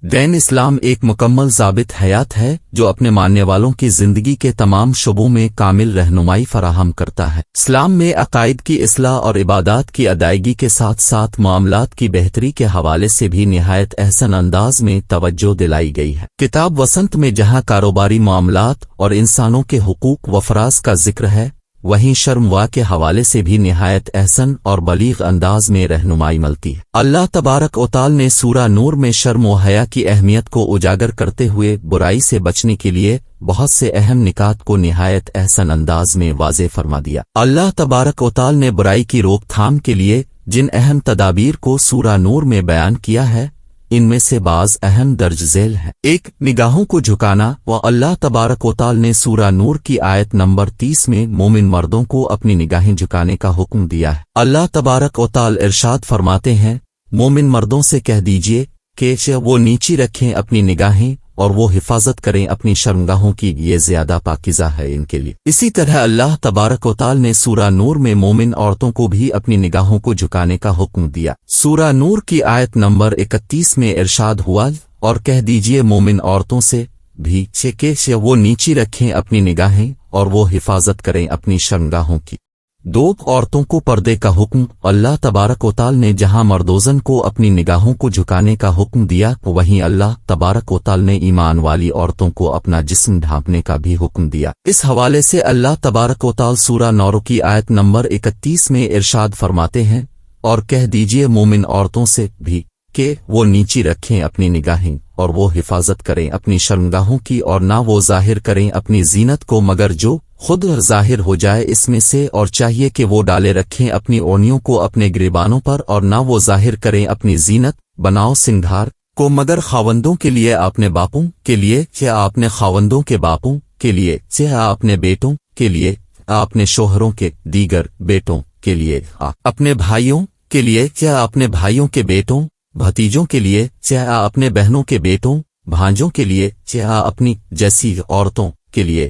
دین اسلام ایک مکمل ضابط حیات ہے جو اپنے ماننے والوں کی زندگی کے تمام شعبوں میں کامل رہنمائی فراہم کرتا ہے۔ اسلام میں عقائد کی اصلاح اور عبادات کی ادائیگی کے ساتھ ساتھ معاملات کی بہتری کے حوالے سے بھی نہایت احسن انداز میں توجہ دلائی گئی ہے۔ کتاب وسنت میں جہاں کاروباری معاملات اور انسانوں کے حقوق و فرائض کا ذکر ہے، وہیں شرم وا کے حوالے سے بھی نہایت احسن اور بلیغ انداز میں رہنمائی ملتی ہے۔ اللہ تبارک و تعالی نے سورہ نور میں شرم و حیا کی اہمیت کو اجاگر کرتے ہوئے برائی سے بچنے کے لیے بہت سے اہم نکات کو نہایت احسن انداز میں واضح فرما دیا۔ اللہ تبارک و تعالی نے برائی کی روک تھام کے لیے جن اہم تدابیر کو سورہ نور میں بیان کیا ہے، ان میں سے بعض اہم درج ذیل ہیں۔ ایک، نگاہوں کو جھکانا، اللہ تبارک و تعالی نے سورہ نور کی آیت نمبر 30 میں مومن مردوں کو اپنی نگاہیں جھکانے کا حکم دیا ہے۔ اللہ تبارک و تعالی ارشاد فرماتے ہیں، مومن مردوں سے کہہ دیجئے کہ وہ نیچی رکھیں اپنی نگاہیں اور وہ حفاظت کریں اپنی شرمگاہوں کی، یہ زیادہ پاکیزہ ہے ان کے لیے۔ اسی طرح اللہ تبارک و تعالی نے سورہ نور میں مومن عورتوں کو بھی اپنی نگاہوں کو جھکانے کا حکم دیا۔ سورہ نور کی آیت نمبر 31 میں ارشاد ہوا، اور کہہ دیجئے مومن عورتوں سے بھی کہ وہ نیچی رکھیں اپنی نگاہیں اور وہ حفاظت کریں اپنی شرمگاہوں کی۔ دو، عورتوں کو پردے کا حکم۔ اللہ تبارک و تعالی نے جہاں مردوزن کو اپنی نگاہوں کو جھکانے کا حکم دیا، وہیں اللہ تبارک و تعالی نے ایمان والی عورتوں کو اپنا جسم ڈھانپنے کا بھی حکم دیا۔ اس حوالے سے اللہ تبارک و تعالی سورہ نور کی آیت نمبر 31 میں ارشاد فرماتے ہیں، اور کہہ دیجئے مومن عورتوں سے بھی کہ وہ نیچی رکھیں اپنی نگاہیں اور وہ حفاظت کریں اپنی شرمگاہوں کی، اور نہ وہ ظاہر کریں اپنی زینت کو مگر جو خود ظاہر ہو جائے اس میں سے، اور چاہیے کہ وہ ڈالے رکھیں اپنی اوڑھنیوں کو اپنے گریبانوں پر، اور نہ وہ ظاہر کریں اپنی زینت بناؤ سنگھار کو مگر خاوندوں کے لیے، اپنے باپوں کے لیے یا اپنے خاوندوں کے باپوں کے لیے یا اپنے بیٹوں کے لیے، اپنے شوہروں کے دیگر بیٹوں کے لیے، اپنے بھائیوں کے لیے یا اپنے بھائیوں کے بیٹوں بھتیجوں کے لیے یا اپنے بہنوں کے بیٹوں بھانجوں کے لیے یا اپنی جیسی عورتوں کے لیے،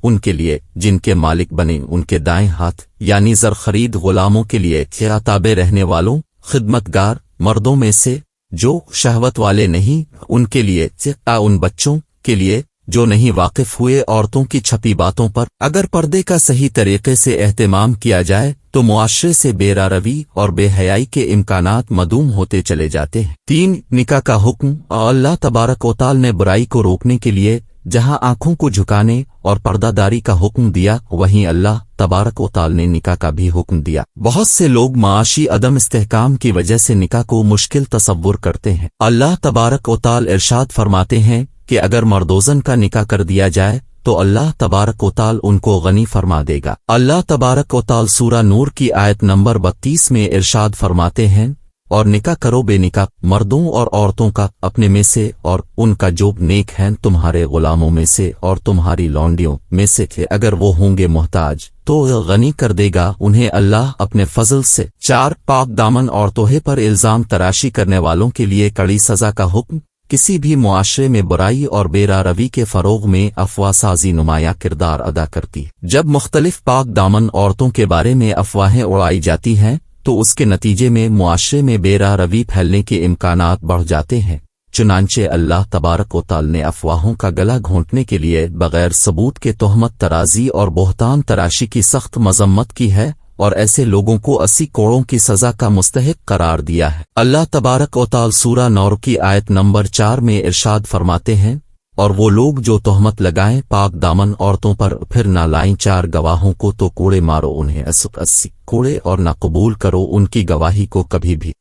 ان کے لیے جن کے مالک بنے ان کے دائیں ہاتھ، یعنی زر خرید غلاموں کے لیے یا تابع رہنے والوں خدمتگار مردوں میں سے جو شہوت والے نہیں، ان کے لیے ان بچوں کے لیے جو نہیں واقف ہوئے عورتوں کی چھپی باتوں پر۔ اگر پردے کا صحیح طریقے سے اہتمام کیا جائے تو معاشرے سے بے روی اور بے حیائی کے امکانات معدوم ہوتے چلے جاتے ہیں۔ تین، نکاح کا حکم۔ اللہ تبارک و تعالی نے برائی کو روکنے کے لیے جہاں آنکھوں کو جھکانے اور پردہ داری کا حکم دیا، وہیں اللہ تبارک و تعالی نے نکاح کا بھی حکم دیا۔ بہت سے لوگ معاشی عدم استحکام کی وجہ سے نکاح کو مشکل تصور کرتے ہیں۔ اللہ تبارک و تعالی ارشاد فرماتے ہیں کہ اگر مردوزن کا نکاح کر دیا جائے تو اللہ تبارک و تعالی ان کو غنی فرما دے گا۔ اللہ تبارک و تعالی سورہ نور کی آیت نمبر 32 میں ارشاد فرماتے ہیں، اور نکاح کرو بے نکاح مردوں اور عورتوں کا اپنے میں سے، اور ان کا جو نیک ہیں تمہارے غلاموں میں سے اور تمہاری لونڈیوں میں سے کہ اگر وہ ہوں گے محتاج تو غنی کر دے گا انہیں اللہ اپنے فضل سے۔ چار، پاک دامن اور توحے پر الزام تراشی کرنے والوں کے لیے کڑی سزا کا حکم۔ کسی بھی معاشرے میں برائی اور بے روی کے فروغ میں افواہ سازی نمایاں کردار ادا کرتی ہے۔ جب مختلف پاک دامن عورتوں کے بارے میں افواہیں اڑائی جاتی ہیں تو اس کے نتیجے میں معاشرے میں بے روی پھیلنے کے امکانات بڑھ جاتے ہیں۔ چنانچہ اللہ تبارک و تعالی نے افواہوں کا گلا گھونٹنے کے لیے بغیر ثبوت کے تہمت ترازی اور بہتان تراشی کی سخت مذمت کی ہے، اور ایسے لوگوں کو 80 کوڑوں کی سزا کا مستحق قرار دیا ہے۔ اللہ تبارک و تعالی سورہ نور کی آیت نمبر 4 میں ارشاد فرماتے ہیں، اور وہ لوگ جو تہمت لگائیں پاک دامن عورتوں پر پھر نہ لائیں 4 گواہوں کو تو کوڑے مارو انہیں 80 کوڑے، اور نہ قبول کرو ان کی گواہی کو کبھی بھی۔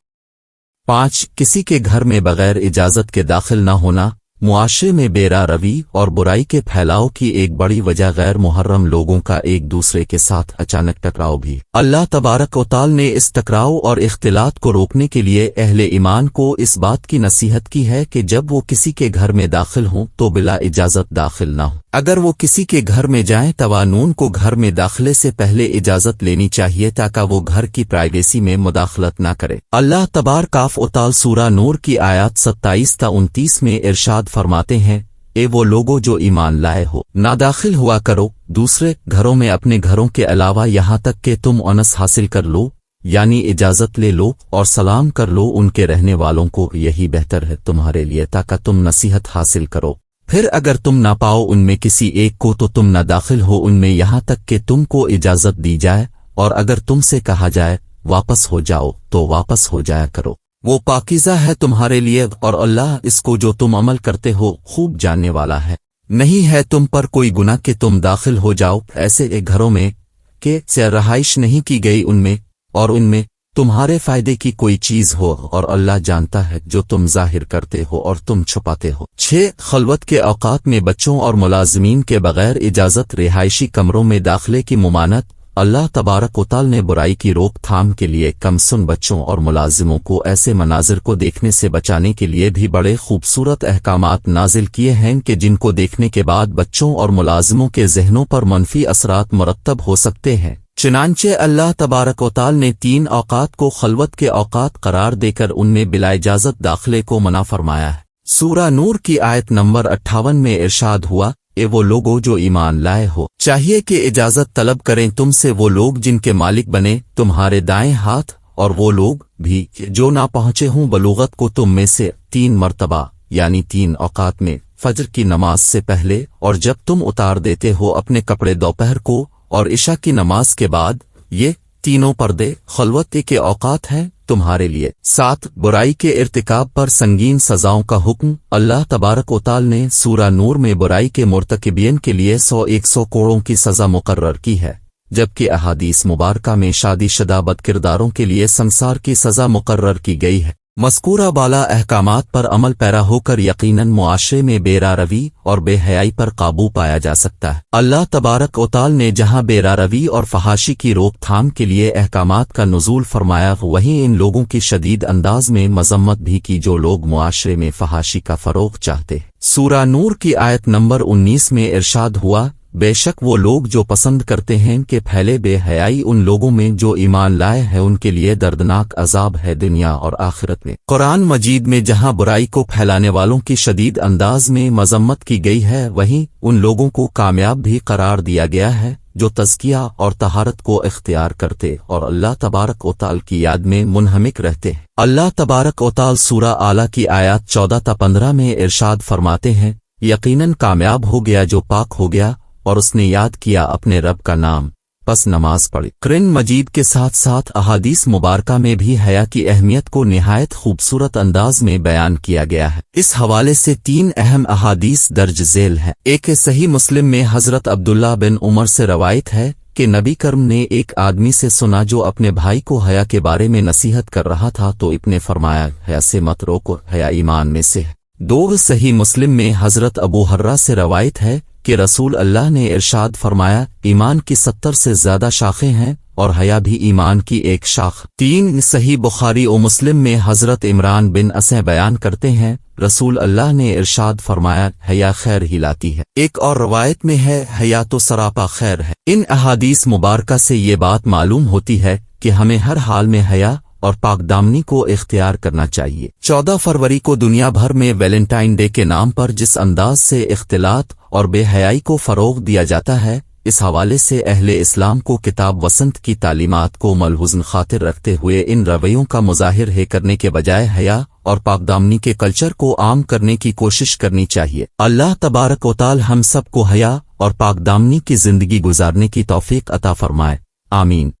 5، کسی کے گھر میں بغیر اجازت کے داخل نہ ہونا۔ معاشرے میں بے روی اور برائی کے پھیلاؤ کی ایک بڑی وجہ غیر محرم لوگوں کا ایک دوسرے کے ساتھ اچانک ٹکراؤ بھی۔ اللہ تبارک و تعالی نے اس ٹکراؤ اور اختلاط کو روکنے کے لیے اہل ایمان کو اس بات کی نصیحت کی ہے کہ جب وہ کسی کے گھر میں داخل ہوں تو بلا اجازت داخل نہ ہوں۔ اگر وہ کسی کے گھر میں جائیں توانون کو گھر میں داخلے سے پہلے اجازت لینی چاہیے تاکہ وہ گھر کی پرائیویسی میں مداخلت نہ کرے۔ اللہ تبارک و تعالی سورہ نور کی آیات 27 تا 29 میں ارشاد فرماتے ہیں، اے وہ لوگو جو ایمان لائے ہو، نہ داخل ہوا کرو دوسرے گھروں میں اپنے گھروں کے علاوہ یہاں تک کہ تم انس حاصل کر لو، یعنی اجازت لے لو اور سلام کر لو ان کے رہنے والوں کو، یہی بہتر ہے تمہارے لیے تاکہ تم نصیحت حاصل کرو۔ پھر اگر تم نہ پاؤ ان میں کسی ایک کو تو تم نہ داخل ہو ان میں یہاں تک کہ تم کو اجازت دی جائے، اور اگر تم سے کہا جائے واپس ہو جاؤ تو واپس ہو جایا کرو، وہ پاکیزہ ہے تمہارے لیے، اور اللہ اس کو جو تم عمل کرتے ہو خوب جاننے والا ہے۔ نہیں ہے تم پر کوئی گناہ کہ تم داخل ہو جاؤ ایسے ایک گھروں میں کہ سے رہائش نہیں کی گئی ان میں، اور ان میں تمہارے فائدے کی کوئی چیز ہو، اور اللہ جانتا ہے جو تم ظاہر کرتے ہو اور تم چھپاتے ہو۔ 6 خلوت کے اوقات میں بچوں اور ملازمین کے بغیر اجازت رہائشی کمروں میں داخلے کی ممانعت۔ اللہ تبارک و تعالی نے برائی کی روک تھام کے لیے کم سن بچوں اور ملازموں کو ایسے مناظر کو دیکھنے سے بچانے کے لیے بھی بڑے خوبصورت احکامات نازل کیے ہیں کہ جن کو دیکھنے کے بعد بچوں اور ملازموں کے ذہنوں پر منفی اثرات مرتب ہو سکتے ہیں۔ چنانچہ اللہ تبارک و تعالی نے 3 اوقات کو خلوت کے اوقات قرار دے کر ان میں بلا اجازت داخلے کو منع فرمایا ہے۔ سورہ نور کی آیت نمبر 58 میں ارشاد ہوا، اے وہ لوگو جو ایمان لائے ہو، چاہیے کہ اجازت طلب کریں تم سے وہ لوگ جن کے مالک بنے تمہارے دائیں ہاتھ، اور وہ لوگ بھی جو نہ پہنچے ہوں بلوغت کو تم میں سے 3 مرتبہ، یعنی 3 اوقات میں، فجر کی نماز سے پہلے، اور جب تم اتار دیتے ہو اپنے کپڑے دوپہر کو، اور عشاء کی نماز کے بعد۔ یہ تینوں پردے خلوت کے اوقات ہیں تمہارے لیے۔ 7 برائی کے ارتکاب پر سنگین سزاؤں کا حکم۔ اللہ تبارک و تعالی نے سورہ نور میں برائی کے مرتکبین کے لیے 100 کوڑوں کی سزا مقرر کی ہے، جبکہ احادیث مبارکہ میں شادی شدہ بدکرداروں کے لیے سنسار کی سزا مقرر کی گئی ہے۔ مذکورہ بالا احکامات پر عمل پیرا ہو کر یقیناً معاشرے میں بے روی اور بے حیائی پر قابو پایا جا سکتا ہے۔ اللہ تبارک و تعالی نے جہاں بے روی اور فحاشی کی روک تھام کے لیے احکامات کا نزول فرمایا، وہیں ان لوگوں کی شدید انداز میں مذمت بھی کی جو لوگ معاشرے میں فحاشی کا فروغ چاہتے ہیں۔ سورہ نور کی آیت نمبر 19 میں ارشاد ہوا، بے شک وہ لوگ جو پسند کرتے ہیں کہ پھیلے بے حیائی ان لوگوں میں جو ایمان لائے ہیں ان کے لیے دردناک عذاب ہے دنیا اور آخرت میں۔ قرآن مجید میں جہاں برائی کو پھیلانے والوں کی شدید انداز میں مذمت کی گئی ہے، وہیں ان لوگوں کو کامیاب بھی قرار دیا گیا ہے جو تزکیہ اور طہارت کو اختیار کرتے اور اللہ تبارک و تعالی کی یاد میں منہمک رہتے ہیں۔ اللہ تبارک و تعالی سورہ اعلیٰ کی آیات 14 تا 15 میں ارشاد فرماتے ہیں، یقیناً کامیاب ہو گیا جو پاک ہو گیا اور اس نے یاد کیا اپنے رب کا نام، پس نماز پڑھی۔ قرآن مجید کے ساتھ ساتھ احادیث مبارکہ میں بھی حیا کی اہمیت کو نہایت خوبصورت انداز میں بیان کیا گیا ہے۔ اس حوالے سے 3 اہم احادیث درج ذیل ہیں۔ ایک صحیح مسلم میں حضرت عبداللہ بن عمر سے روایت ہے کہ نبی کرم نے ایک آدمی سے سنا جو اپنے بھائی کو حیا کے بارے میں نصیحت کر رہا تھا تو ابن فرمایا، حیا سے مت روکو، حیا ایمان میں سے ہے۔ 2 صحیح مسلم میں حضرت ابو ہریرہ سے روایت ہے کہ رسول اللہ نے ارشاد فرمایا، ایمان کی 70 سے زیادہ شاخیں ہیں اور حیا بھی ایمان کی ایک شاخ۔ 3 صحیح بخاری و مسلم میں حضرت عمران بن اسے بیان کرتے ہیں، رسول اللہ نے ارشاد فرمایا، حیا خیر ہی لاتی ہے۔ ایک اور روایت میں ہے، حیا تو سراپا خیر ہے۔ ان احادیث مبارکہ سے یہ بات معلوم ہوتی ہے کہ ہمیں ہر حال میں حیا اور پاک دامنی کو اختیار کرنا چاہیے۔ 14 فروری کو دنیا بھر میں ویلنٹائن ڈے کے نام پر جس انداز سے اختلاط اور بے حیائی کو فروغ دیا جاتا ہے، اس حوالے سے اہل اسلام کو کتاب وسنت کی تعلیمات کو ملحوظ خاطر رکھتے ہوئے ان رویوں کا مظاہر کرنے کے بجائے حیا اور پاک دامنی کے کلچر کو عام کرنے کی کوشش کرنی چاہیے۔ اللہ تبارک و تعالی ہم سب کو حیا اور پاک دامنی کی زندگی گزارنے کی توفیق عطا فرمائے، آمین۔